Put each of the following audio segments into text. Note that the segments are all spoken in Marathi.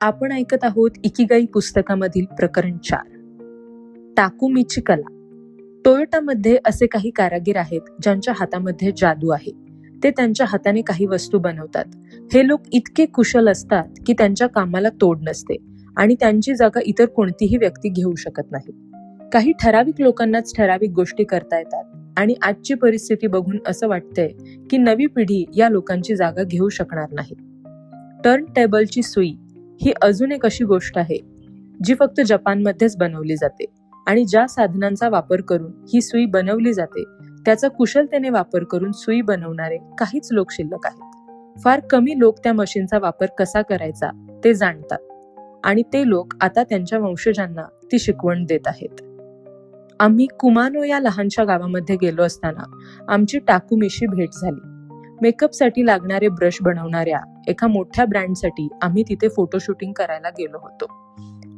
आपण ऐकत आहोत इकिगाई पुस्तकामधील प्रकरण 4, टाकुमीची कला. टोयोटामध्ये असे काही कारागीर आहेत ज्यांच्या हातामध्ये जादू आहे. ते त्यांच्या हाताने काही वस्तू बनवतात. हे लोक इतके कुशल असतात की त्यांच्या कामाला तोड नसते आणि त्यांची जागा इतर कोणतीही व्यक्ती घेऊ शकत नाही. काही ठराविक लोकांनाच ठराविक गोष्टी करता येतात आणि आजची परिस्थिती बघून असं वाटतंय की नवी पिढी या लोकांची जागा घेऊ शकणार नाही. टर्न टेबलची सुई ही अजून एक अशी गोष्ट आहे जी फक्त जपानमध्येच बनवली जाते आणि ज्या साधनांचा वापर करून ही सुई बनवली जाते त्याचा कुशलतेने वापर करून सुई बनवणारे काहीच लोक शिल्लक आहेत. फार कमी लोक त्या मशीनचा वापर कसा करायचा ते जाणतात आणि ते लोक आता त्यांच्या वंशजांना ती शिकवण देत आहेत. आम्ही कुमानो या लहानशा गावामध्ये गेलो असताना आमची टाकुमीशी भेट झाली. मेकअपसाठी लागणारे ब्रश बनवणाऱ्या एका मोठ्या ब्रँडसाठी आम्ही तिथे फोटोशूटिंग करायला गेलो होतो.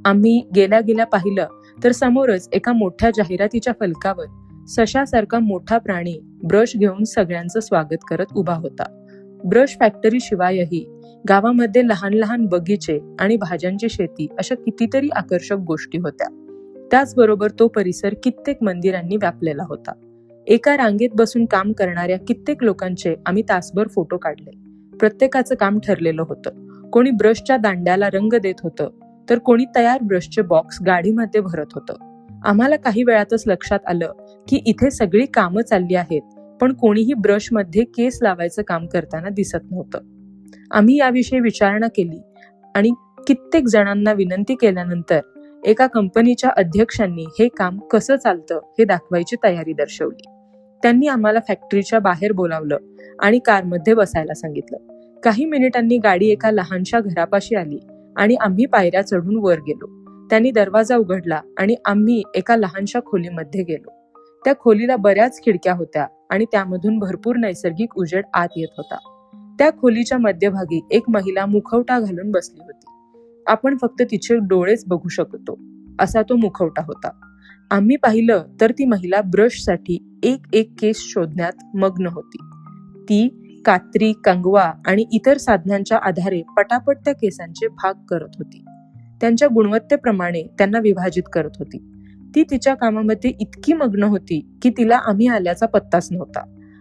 आम्ही गेल्या पाहिलं तर समोरच एका मोठ्या जाहिरातीच्या फलकावर सशासारखा मोठा प्राणी ब्रश घेऊन सगळ्यांचं स्वागत करत उभा होता. ब्रश फॅक्टरी शिवायही गावामध्ये लहान लहान बगीचे आणि भाज्यांची शेती अशा कितीतरी आकर्षक गोष्टी होत्या. त्याचबरोबर तो परिसर कित्येक मंदिरांनी व्यापलेला होता. एका रांगेत बसून काम करणाऱ्या कित्येक लोकांचे आम्ही तासभर फोटो काढले. प्रत्येकाचं काम ठरलेलं होतं. कोणी ब्रशच्या दांड्याला रंग देत होतं तर कोणी तयार ब्रशचे बॉक्स गाडीमध्ये भरत होतं. आम्हाला काही वेळातच लक्षात आलं की इथे सगळी कामं चालली आहेत पण कोणीही ब्रशमध्ये केस लावायचं काम करताना दिसत नव्हतं. आम्ही याविषयी विचारणा केली आणि कित्येक जणांना विनंती केल्यानंतर एका कंपनीच्या अध्यक्षांनी हे काम कसं चालतं हे दाखवायची तयारी दर्शवली. त्यांनी आम्हाला फॅक्टरीच्या बाहेर बोलावलं आणि कारमध्ये बसायला सांगितलं. काही मिनिटांनी गाडी एका लहानशा घरापाशी आली आणि आम्ही पायऱ्या चढून वर गेलो. त्यांनी दरवाजा उघडला आणि आम्ही एका लहानशा खोलीमध्ये गेलो. त्या खोलीला बऱ्याच खिडक्या होत्या आणि त्यामधून भरपूर नैसर्गिक उजेड आत येत होता. त्या खोलीच्या मध्यभागी एक महिला मुखवटा घालून बसली होती. आपण फक्त तिचे डोळेच बघू शकतो असा तो मुखवटा होता. आम्ही पाहिलं तर ती महिला ब्रशसाठी एक केस शोधण्यात मग्न होती. ती कात्री, कंगवा आणि इतर साधनांच्या आधारे पटापट त्या केसांचे भाग करत होती. त्यांच्या गुणवत्तेप्रमाणे त्यांना विभाजित करत होती. ती तिच्या कामामध्ये इतकी मग्न होती की तिला आम्ही आल्याचा पत्ताच नव्हता.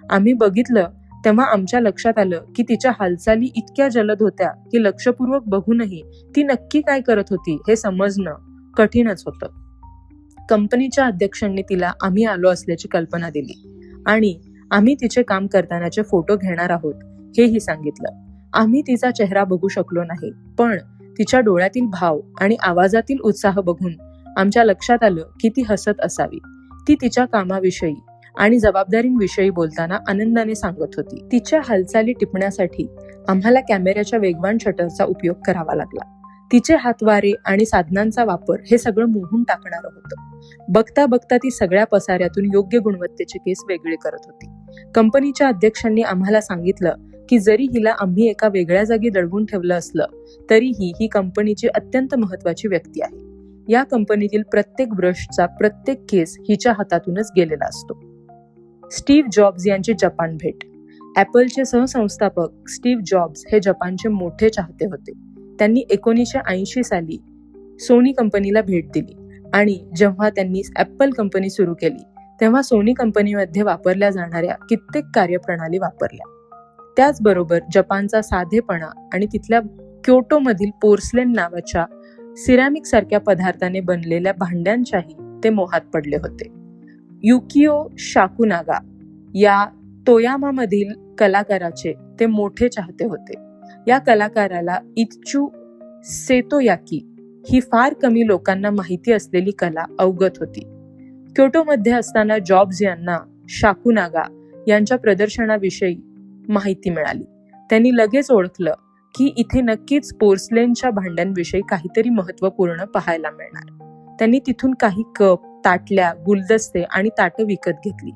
आम्ही बघितलं तेव्हा आमच्या लक्षात आलं की तिच्या हालचाली इतक्या जलद होत्या की लक्षपूर्वक बघूनही ती नक्की काय करत होती हे समजणं कठीणच होतं. कंपनीच्या अध्यक्षांनी तिला आम्ही आलो असल्याची कल्पना दिली आणि आम्ही तिचे काम करतानाचे फोटो घेणार आहोत हेही सांगितलं. आम्ही तिचा चेहरा बघू शकलो नाही पण तिच्या डोळ्यातील भाव आणि आवाजातील उत्साह बघून आमच्या लक्षात आलं की ती हसत असावी. ती तिच्या कामाविषयी आणि जबाबदारींविषयी बोलताना आनंदाने सांगत होती. तिच्या हालचाली टिपण्यासाठी आम्हाला कॅमेऱ्याच्या वेगवान शटरचा उपयोग करावा लागला. तिचे हातवारे आणि साधनांचा वापर हे सगळं मोहून टाकणारं होतं. बघता बघता ती सगळ्या पसाऱ्यातून योग्य गुणवत्तेचे केस वेगळे करत होती. कंपनीच्या अध्यक्षांनी आम्हाला सांगितलं की जरी हिला आम्ही एका वेगळ्या जागी दडवून ठेवलं असलं तरीही ही कंपनीची अत्यंत महत्वाची व्यक्ती आहे. या कंपनीतील प्रत्येक ब्रशचा प्रत्येक केस हिच्या हातातूनच गेलेला असतो. स्टीव्ह जॉब्स यांची जपान भेट. ॲपलचे सहसंस्थापक स्टीव्ह जॉब्स हे जपानचे मोठे चाहते होते. त्यांनी 1980 साली सोनी कंपनीला भेट दिली आणि जेव्हा त्यांनी ॲपल कंपनी सुरू केली तेव्हा सोनी कंपनीमध्ये वापरल्या जाणाऱ्या कित्येक कार्यप्रणाली वापरल्या. त्याचबरोबर जपानचा साधेपणा आणि तिथल्या क्योटोमधील पोर्सलेन नावाच्या सिरॅमिक सारख्या पदार्थाने बनलेल्या भांड्यांच्याही ते मोहात पडले होते. युकिओ शाकुनागा या तोयामामधील कलाकाराचे ते मोठे चाहते होते. या कलाकाराला इत्सू सेतोयाकी ही फार कमी लोकांना माहिती असलेली कला अवगत होती. क्योटोमध्ये असताना जॉब्स यांना शाकुनागा यांच्या प्रदर्शनाविषयी माहिती मिळाली. त्यांनी लगेच ओळखलं की इथे नक्कीच पोर्सलेनच्या भांड्यांविषयी काहीतरी महत्त्वपूर्ण पाहायला मिळणार. त्यांनी तिथून काही कप, ताटल्या, गुलदस्ते आणि ताटं विकत घेतली.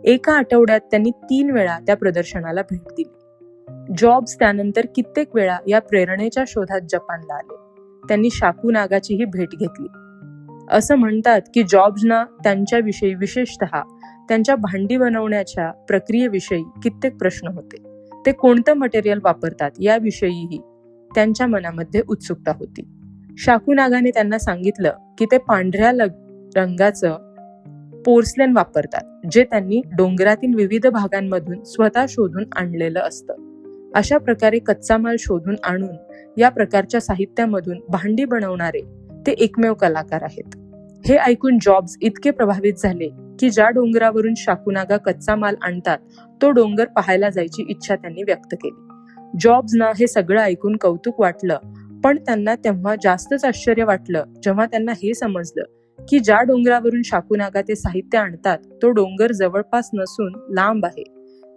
एका आठवड्यात त्यांनी 3 वेळा त्या प्रदर्शनाला भेट दिली. जॉब्स त्यानंतर कित्येक वेळा या प्रेरणेच्या शोधात जपानला आले. त्यांनी शाकुनागाचीही भेट घेतली. असं म्हणतात की जॉब्सना त्यांच्याविषयी, विशेषतः त्यांच्या भांडी बनवण्याच्या प्रक्रियेविषयी कित्येक प्रश्न होते. ते कोणतं मटेरियल वापरतात याविषयीही त्यांच्या मनामध्ये उत्सुकता होती. शाकुनागाने त्यांना सांगितलं की ते पांढऱ्या रंगाचं पोर्सलेन वापरतात, जे त्यांनी डोंगरातील विविध भागांमधून स्वतः शोधून आणलेलं असतं. अशा प्रकारे कच्चा माल शोधून आणून या प्रकारच्या साहित्यामधून भांडी बनवणारे ते एकमेव कलाकार आहेत. हे ऐकून जॉब्स इतके प्रभावित झाले की ज्या डोंगरावरून शाकुनागा कच्चा माल आणतात तो डोंगर पाहायला जायची इच्छा त्यांनी व्यक्त केली. जॉब्सना हे सगळं ऐकून कौतुक वाटलं, पण त्यांना तेव्हा जास्तच आश्चर्य वाटलं जेव्हा त्यांना हे समजलं की ज्या डोंगरावरून शाकुनागा ते साहित्य आणतात तो डोंगर जवळपास नसून लांब आहे.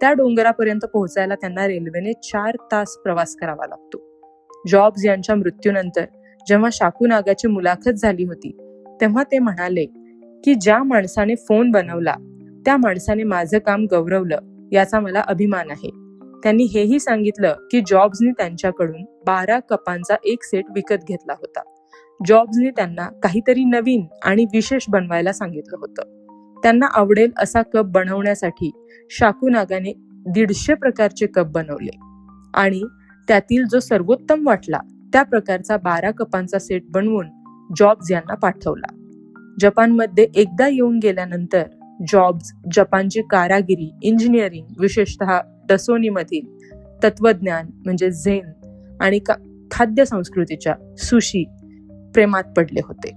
त्या डोंगरापर्यंत पोहोचायला त्यांना रेल्वेने 4 तास प्रवास करावा लागतो. जॉब्स यांच्या मृत्यूनंतर जेव्हा शाकुनागाची मुलाखत झाली होती तेव्हा ते म्हणाले की ज्या माणसाने फोन बनवला त्या माणसाने माझं काम गौरवलं याचा मला अभिमान आहे. त्यांनी हेही सांगितलं की जॉब्सनी त्यांच्याकडून 12 कपांचा एक सेट विकत घेतला होता. जॉब्सनी त्यांना काहीतरी नवीन आणि विशेष बनवायला सांगितलं होतं. त्यांना आवडेल असा कप बनवण्यासाठी शाकुनागाने 150 प्रकारचे कप बनवले आणि त्यातील जो सर्वोत्तम वाटला त्या प्रकारचा 12 कपांचा सेट बनवून जॉब्स यांना पाठवला. जपानमध्ये एकदा येऊन गेल्यानंतर जॉब्स जपानची कारागिरी, इंजिनिअरिंग, विशेषतः डसोनीमधील तत्वज्ञान म्हणजे झेन आणि खाद्य संस्कृतीच्या सुशी प्रेमात पडले होते.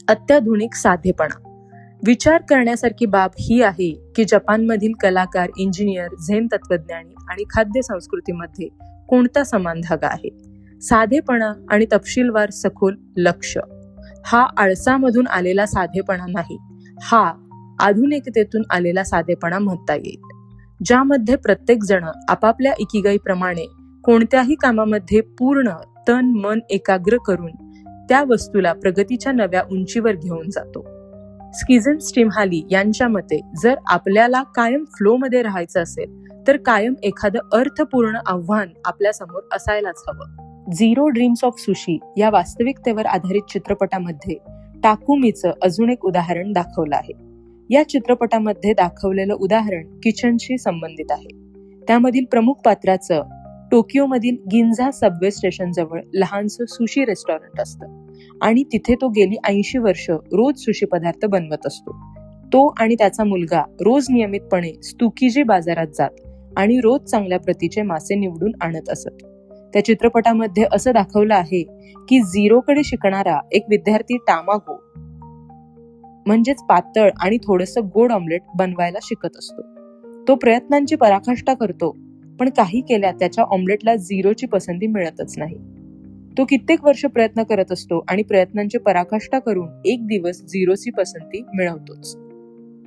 अत्याधुनिक साधेपणा. विचार करण्यासारखी बाब ही आहे की जपानमधील कलाकार, इंजिनियर, झेन तत्वज्ञानी आणि खाद्य संस्कृतीमध्ये कोणता समान धागा आहे. साधेपणा आणि तपशीलवार सखोल लक्ष. हा आळसामधून आलेला साधेपणा नाही, हा आधुनिकतेतून आलेला साधेपणा म्हणता येईल, ज्यामध्ये प्रत्येक जण आपापल्या इकिगाईप्रमाणे कोणत्याही कामामध्ये पूर्ण तन मन एकाग्र करून त्या वस्तूला प्रगतीच्या नव्या उंचीवर घेऊन जातो. स्किझन स्टिमहाली यांच्या मते जर आपल्याला कायम फ्लोमध्ये राहायचं असेल तर कायम एखादं अर्थपूर्ण आव्हान आपल्या समोर असायलाच हवं. झिरो ड्रीम्स ऑफ सुशी या वास्तविकतेवर आधारित चित्रपटामध्ये टाकुमीचं अजून एक उदाहरण दाखवलं आहे. या चित्रपटामध्ये दाखवलेलं उदाहरण किचनशी संबंधित आहे. त्यामधील प्रमुख पात्राचं टोकियोमधील गिंझा सबवे स्टेशन जवळ लहानसं सुशी रेस्टॉरंट असतं आणि तिथे तो गेली 80 वर्ष रोज सुशी पदार्थ बनवत असतो. तो आणि त्याचा मुलगा रोज नियमितपणे त्सुकिजी बाजारात जात आणि रोज चांगल्या प्रतीचे मासे निवडून आणत असत. त्या चित्रपटामध्ये असं दाखवलं आहे की झिरोकडे शिकणारा एक विद्यार्थी टामागो म्हणजेच पातळ आणि थोडंसं गोड ऑमलेट बनवायला शिकत असतो. तो प्रयत्नांची पराकाष्ठा करतो, पण काही केल्या त्याच्या ऑमलेटला झिरोची पसंती मिळतच नाही. तो कित्येक वर्ष प्रयत्न करत असतो आणि प्रयत्नांची पराकाष्ठा करून एक दिवस झिरोची पसंती मिळवतोच.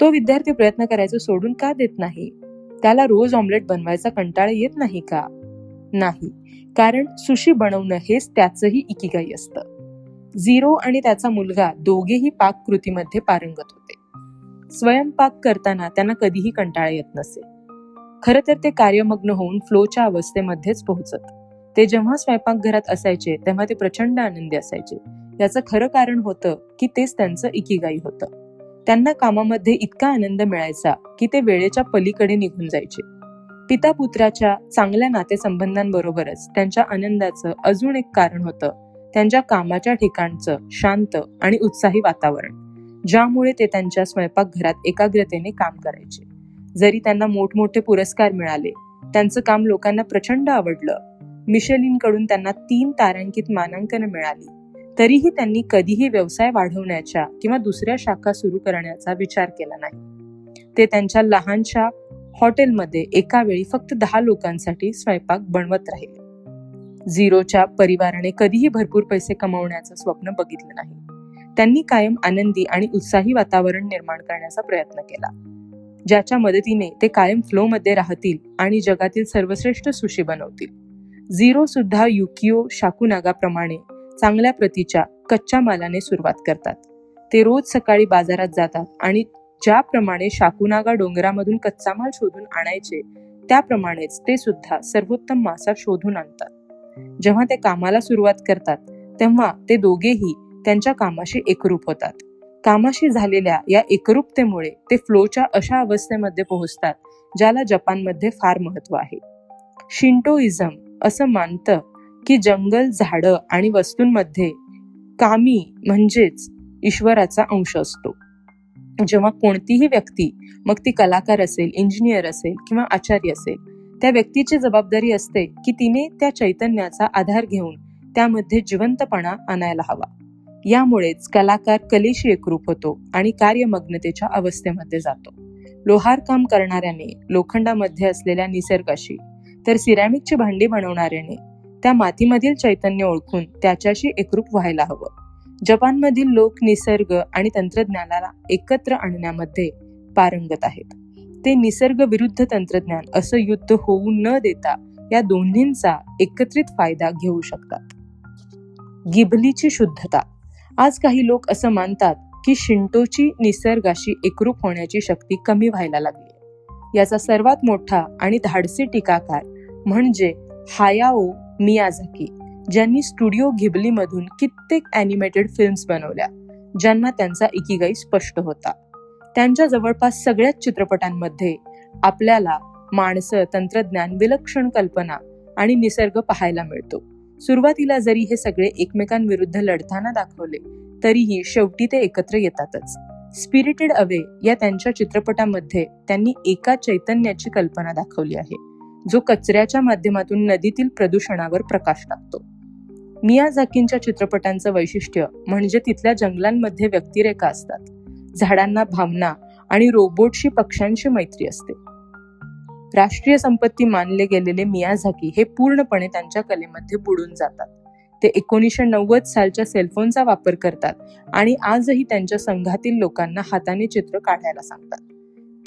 तो विद्यार्थी प्रयत्न करायचं सोडून का देत नाही? त्याला रोज ऑमलेट बनवायचा कंटाळा येत नाही का? नाही, कारण सुशी बनवणं हेच त्याचंही इकिगाई असतं. झिरो आणि त्याचा मुलगा दोघेही पाककृतीमध्ये पारंगत होते. स्वयंपाक करताना त्यांना कधीही कंटाळा येत नसे. खरं तर ते कार्यमग्न होऊन फ्लोच्या अवस्थेमध्येच पोहोचत. ते जेव्हा स्वयंपाकघरात असायचे तेव्हा ते प्रचंड आनंदी असायचे. याचं खरं कारण होतं की तेच त्यांचं इकिगाई होतं. त्यांना कामामध्ये इतका आनंद मिळायचा की ते वेळेच्या पलीकडे निघून जायचे. पिता पुत्राच्या चांगल्या नातेसंबंधांबरोबरच त्यांच्या आनंदाचं अजून एक कारण होतं त्यांच्या कामाच्या ठिकाणचं शांत आणि उत्साही वातावरण, ज्यामुळे ते त्यांच्या स्वयंपाकघरात एकाग्रतेने काम करायचे. जरी त्यांना मोठमोठे पुरस्कार मिळाले, त्यांचं काम लोकांना प्रचंड आवडलं, मिशेलिनकडून त्यांना 3 तारांकित मानांकन मिळाली, तरीही त्यांनी कधीही व्यवसाय वाढवण्याच्या किंवा दुसऱ्या शाखा सुरू करण्याचा विचार केला नाही. ते त्यांच्या लहानशा हॉटेलमध्ये एका वेळी फक्त 10 लोकांसाठी स्वयंपाक बनवत राहिले. झिरोच्या परिवाराने कधीही भरपूर पैसे कमवण्याचं स्वप्न बघितलं नाही. त्यांनी कायम आनंदी आणि उत्साही वातावरण निर्माण करण्याचा प्रयत्न केला, ज्याच्या मदतीने ते कायम फ्लोमध्ये राहतील आणि जगातील सर्वश्रेष्ठ सुशी बनवतील. झिरो सुद्धा युकियो शाकुनागाप्रमाणे चांगल्या प्रतीच्या कच्च्या मालाने सुरुवात करतात. ते रोज सकाळी बाजारात जातात आणि ज्याप्रमाणे शाकुनागा डोंगरामधून कच्चा माल शोधून आणायचे त्याप्रमाणेच ते सुद्धा सर्वोत्तम मासा शोधून आणतात. जेव्हा ते कामाला सुरुवात करतात तेव्हा ते दोघेही त्यांच्या कामाशी एकरूप होतात. कामाशी झालेल्या या एकरूपतेमुळे ते फ्लोच्या अशा अवस्थेमध्ये पोहोचतात ज्याला जपानमध्ये फार महत्व आहे. शिंटोइझम असं मानतं की जंगल, झाडं आणि वस्तूंमध्ये कामी म्हणजेच ईश्वराचा अंश असतो. जेव्हा कोणतीही व्यक्ती, मग ती कलाकार असेल, इंजिनियर असेल किंवा आचार्य असेल, त्या व्यक्तीची जबाबदारी असते की तिने त्या चैतन्याचा आधार घेऊन त्यामध्ये जिवंतपणा आणायला हवा. यामुळेच कलाकार कलेशी एकरूप होतो आणि कार्यमग्नतेच्या अवस्थेमध्ये जातो. लोहार काम करणाऱ्याने लोखंडामध्ये असलेल्या निसर्गाशी, तर सिरॅमिकची भांडी बनवणाऱ्याने त्या मातीमधील चैतन्य ओळखून त्याच्याशी एकरूप व्हायला हवं. जपानमधील लोक निसर्ग आणि तंत्रज्ञानाला एकत्र आणण्यामध्ये पारंगत आहेत. ते निसर्ग विरुद्ध तंत्रज्ञान असं युद्ध होऊ न देता या दोन्हींचा एकत्रित फायदा घेऊ शकतात. गिबलीची शुद्धता. आज काही लोक असं मानतात की शिंटोची निसर्गाशी एकरूप होण्याची शक्ती कमी व्हायला लागली. याचा सर्वात मोठा आणि धाडसी टीकाकार म्हणजे हायाओ मियाझाकी, ज्यांनी स्टुडिओ घिबलीमधून कित्येक ॲनिमेटेड फिल्म्स बनवल्या, ज्यांना त्यांचा इकिगाई स्पष्ट होता. त्यांच्या जवळपास सगळ्याच चित्रपटांमध्ये आपल्याला माणसं, तंत्रज्ञान, विलक्षण कल्पना आणि निसर्ग पाहायला मिळतो. सुरुवातीला जरी हे सगळे एकमेकांविरुद्ध लढताना दाखवले, तरीही शेवटी ते एकत्र येतातच. स्पिरिटेड अवे या त्यांच्या चित्रपटामध्ये त्यांनी एका चैतन्याची कल्पना दाखवली आहे, जो कचऱ्याच्या माध्यमातून नदीतील प्रदूषणावर प्रकाश टाकतो. मियाझाकींच्या चित्रपटांचं वैशिष्ट्य म्हणजे तिथल्या जंगलांमध्ये व्यक्तिरेखा असतात, झाडांना भावना आणि रोबोटशी, पक्ष्यांशी मैत्री असते. राष्ट्रीय संपत्ती मानले गेलेले मियाझाकी हे पूर्णपणे त्यांच्या कलेमध्ये बुडून जातात. ते 1990 सालच्या सेलफोनचा वापर करतात आणि आजही त्यांच्या संघातील लोकांना हाताने चित्र काढायला सांगतात.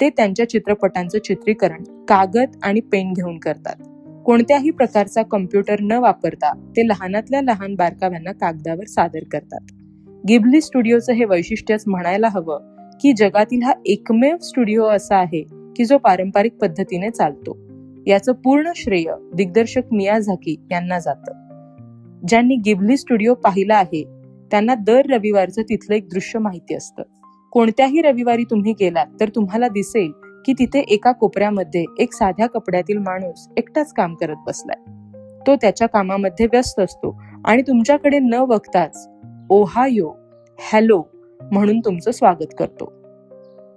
ते त्यांच्या चित्रपटांचं चित्रीकरण कागद आणि पेन घेऊन करतात. कोणत्याही प्रकारचा कम्प्युटर न वापरता ते लहानातल्या लहान बारकाव्यांना कागदावर सादर करतात. गिबली स्टुडिओचं हे वैशिष्ट्यच म्हणायला हवं की जगातील हा एकमेव स्टुडिओ असा आहे की जो पारंपरिक पद्धतीने चालतो. याचं पूर्ण श्रेय दिग्दर्शक मियाझाकी यांना जातं. ज्यांनी गिबली स्टुडिओ पाहिला आहे त्यांना दर रविवारचं तिथलं एक दृश्य माहिती असतं. कोणत्याही रविवारी तुम्ही गेलात तर तुम्हाला दिसेल की तिथे एका कोपऱ्यामध्ये एक साध्या कपड्यातील माणूस एकटाच काम करत बसलाय. तो त्याच्या कामामध्ये व्यस्त असतो आणि तुमच्याकडे न बघताच ओहायो, हॅलो म्हणून तुमचं स्वागत करतो.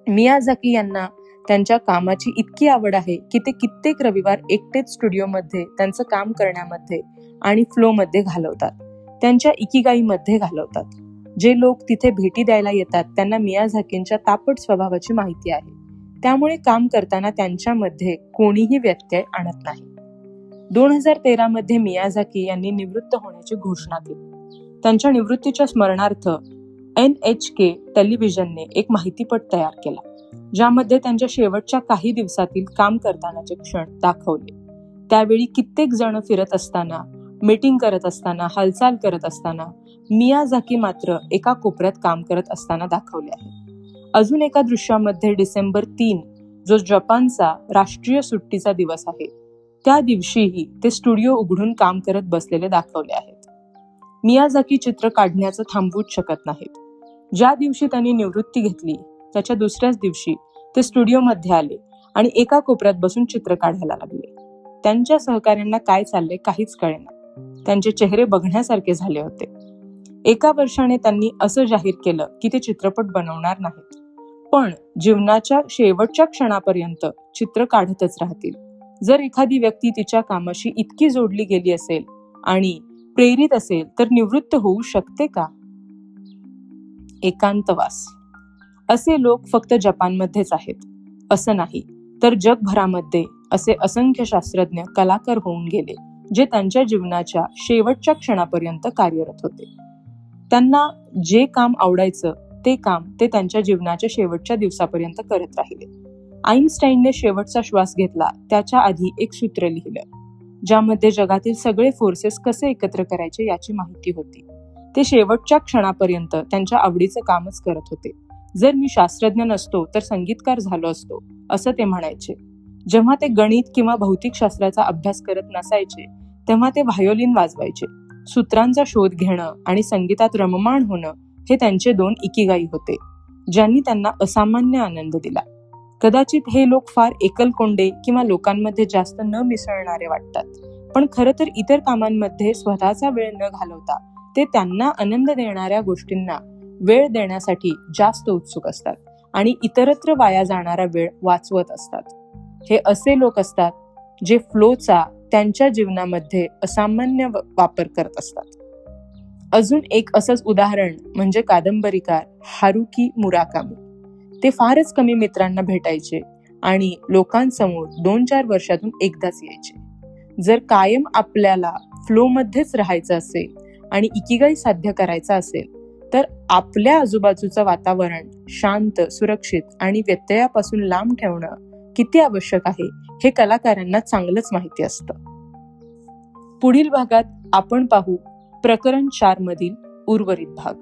मियाझाकी यांना त्यांच्या कामाची इतकी आवड आहे की ते कित्येक रविवार एकटेच स्टुडिओमध्ये त्यांचं काम करण्यामध्ये आणि फ्लोमध्ये घालवतात, त्यांच्या इकिगाईमध्ये घालवतात. जे लोक तिथे भेटी द्यायला येतात त्यांना मियाझाकींच्या तापट स्वभावाची माहिती आहे, त्यामुळे काम करताना त्यांच्यामध्ये कोणीही व्यत्यय आणत नाही. 2013 मध्ये मियाझाकी यांनी निवृत्त होण्याची घोषणा केली. त्यांच्या निवृत्तीच्या स्मरणार्थ NHK टेलिव्हिजनने एक माहितीपट तयार केला, ज्यामध्ये त्यांच्या शेवटच्या काही दिवसातील काम करतानाचे क्षण दाखवले. त्यावेळी कित्येक जण फिरत असताना, मीटिंग करत असताना, हालचाल करत असताना, मियाझाकी मात्र एका कोपऱ्यात काम करत असताना दाखवले आहे. अजून एका दृश्यामध्ये डिसेंबर 3, जो जपानचा राष्ट्रीय सुट्टीचा दिवस आहे, त्या दिवशीही ते स्टुडिओ उघडून काम करत बसलेले दाखवले आहेत. मियाझाकी चित्र काढण्याचं थांबवूच शकत नाहीत. ज्या दिवशी त्यांनी निवृत्ती घेतली त्याच्या दुसऱ्याच दिवशी ते स्टुडिओमध्ये आले आणि एका कोपऱ्यात बसून चित्र काढायला लागले. त्यांच्या सहकाऱ्यांना काय चाललंय काहीच कळेना. त्यांचे चेहरे बघण्यासारखे झाले होते. एका वर्षाने त्यांनी असं जाहीर केलं की ते चित्रपट बनवणार नाहीत, पण जीवनाच्या शेवटच्या क्षणापर्यंत चित्र काढतच राहतील. जर एखादी व्यक्ती तिच्या कामाशी इतकी जोडली गेली असेल आणि प्रेरित असेल तर निवृत्त होऊ शकते का? एकांतवास. असे लोक फक्त जपानमध्येच आहेत असं नाही, तर जगभरामध्ये असे असंख्य शास्त्रज्ञ, कलाकार होऊन गेले जे त्यांच्या जीवनाच्या शेवटच्या क्षणापर्यंत कार्यरत होते. त्यांना जे काम आवडायचं ते काम ते त्यांच्या जीवनाच्या शेवटच्या दिवसापर्यंत करत राहिले. आईन्स्टाईनने शेवटचा श्वास घेतला त्याच्या आधी एक सूत्र लिहिलं, ज्यामध्ये जगातील सगळे फोर्सेस कसे एकत्र करायचे याची माहिती होती. ते शेवटच्या क्षणापर्यंत त्यांच्या आवडीचं कामच करत होते. जर मी शास्त्रज्ञ नसतो तर संगीतकार झालो असतो असं ते म्हणायचे. जेव्हा ते गणित किंवा भौतिकशास्त्राचा अभ्यास करत नसायचे तेव्हा ते व्हायोलिन वाजवायचे. सूत्रांचा शोध घेणं आणि संगीतात रममाण होणं हे त्यांचे 2 इकिगाई होते, ज्यांनी त्यांना असामान्य आनंद दिला. कदाचित हे लोक फार एकलकोंडे किंवा लोकांमध्ये जास्त न मिसळणारे वाटतात, पण खरं तर इतर कामांमध्ये स्वतःचा वेळ न घालवता ते त्यांना आनंद देणाऱ्या गोष्टींना वेळ देण्यासाठी जास्त उत्सुक असतात आणि इतरत्र वाया जाणारा वेळ वाचवत असतात. हे असे लोक असतात जे फ्लोचा त्यांच्या जीवनामध्ये असामान्य वापर करत असतात. अजून एक असंच उदाहरण म्हणजे कादंबरीकार हारुकी मुराकामी. ते फारच कमी मित्रांना भेटायचे आणि लोकांसमोर 2-4 वर्षातून एकदाच यायचे. जर कायम आपल्याला फ्लोमध्येच राहायचं असेल आणि इकिगाई साध्य करायचा असेल तर आपल्या आजूबाजूचं वातावरण शांत, सुरक्षित आणि व्यत्ययापासून लांब ठेवणं किती आवश्यक आहे हे कलाकारांना चांगलंच माहिती असतं. पुढील भागात आपण पाहू प्रकरण 4 मधील उर्वरित भाग.